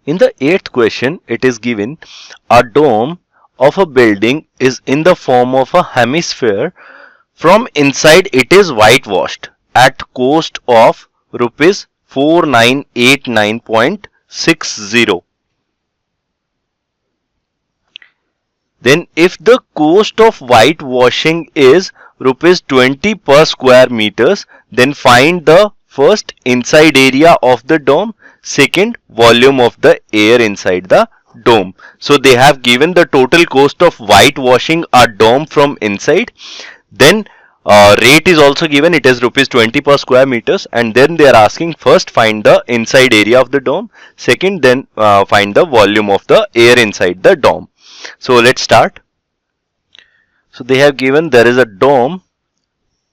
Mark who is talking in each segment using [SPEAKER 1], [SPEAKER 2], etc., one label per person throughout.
[SPEAKER 1] In the eighth question, it is given a dome of a building is in the form of a hemisphere. From inside it is whitewashed at cost of rupees 4989.60. Then if the cost of whitewashing is rupees 20 per square meters, then find the first inside area of the dome, second volume of the air inside the dome. So they have given the total cost of whitewashing a dome from inside. Then rate is also given, it is rupees 20 per square meters, and then they are asking first find the inside area of the dome, second then find the volume of the air inside the dome. So let's start. So they have given there is a dome,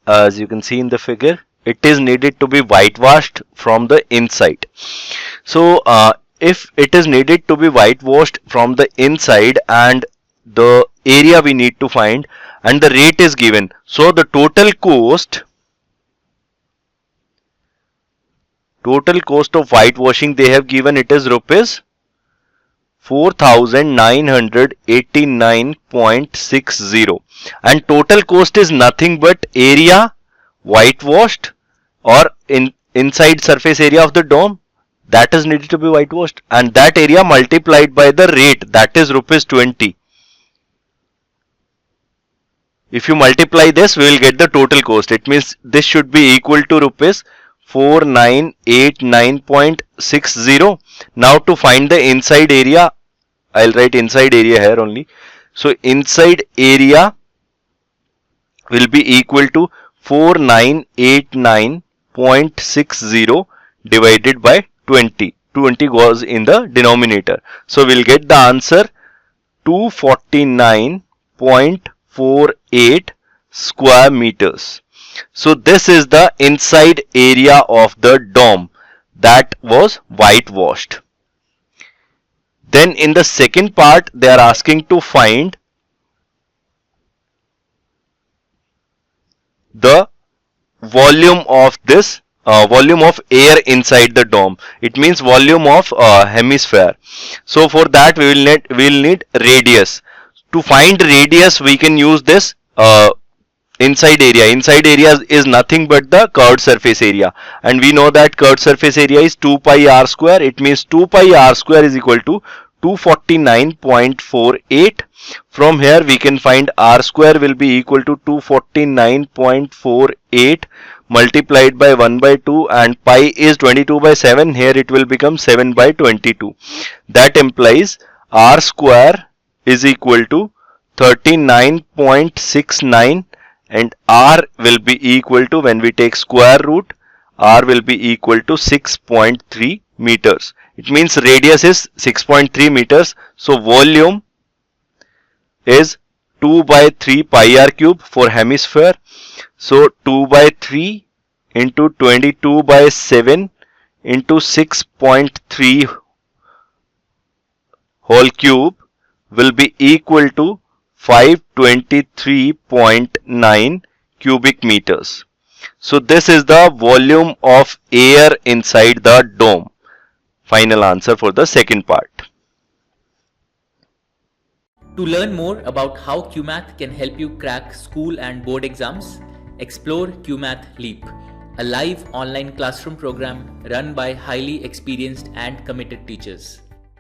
[SPEAKER 1] as you can see in the figure. It is needed to be whitewashed from the inside. So if it is needed to be whitewashed from the inside and the area we need to find and the rate is given, so the total cost of whitewashing they have given, it is rupees 4989.60, and total cost is nothing but area whitewashed or inside surface area of the dome that is needed to be whitewashed, and that area multiplied by the rate, that is rupees 20. If you multiply this, we will get the total cost. It means this should be equal to rupees 4989.60. Now to find the inside area, I'll write inside area here only. So inside area will be equal to 4989.60 divided by 20. 20 goes in the denominator. So we'll get the answer 249.48 square meters. So this is the inside area of the dome that was whitewashed. Then in the second part they are asking to find the volume of this volume of air inside the dome. It means volume of hemisphere. So for that we will need radius. To find radius we can use this inside area. Inside area is nothing but the curved surface area, and we know that curved surface area is 2 pi r square. It means 2 pi r square is equal to 249.48. From here we can find r square will be equal to 249.48 multiplied by 1 by 2, and pi is 22 by 7. Here it will become 7 by 22. That implies r square is equal to 39.69, and r will be equal to, when we take square root, r will be equal to 6.3 meters. It means radius is 6.3 meters. So volume is 2 by 3 pi r cube for hemisphere. So 2 by 3 into 22 by 7 into 6.3 whole cube will be equal to 523.9 cubic meters. So this is the volume of air inside the dome. Final answer for the second part.
[SPEAKER 2] To learn more about how QMath can help you crack school and board exams, explore QMath Leap, a live online classroom program run by highly experienced and committed teachers.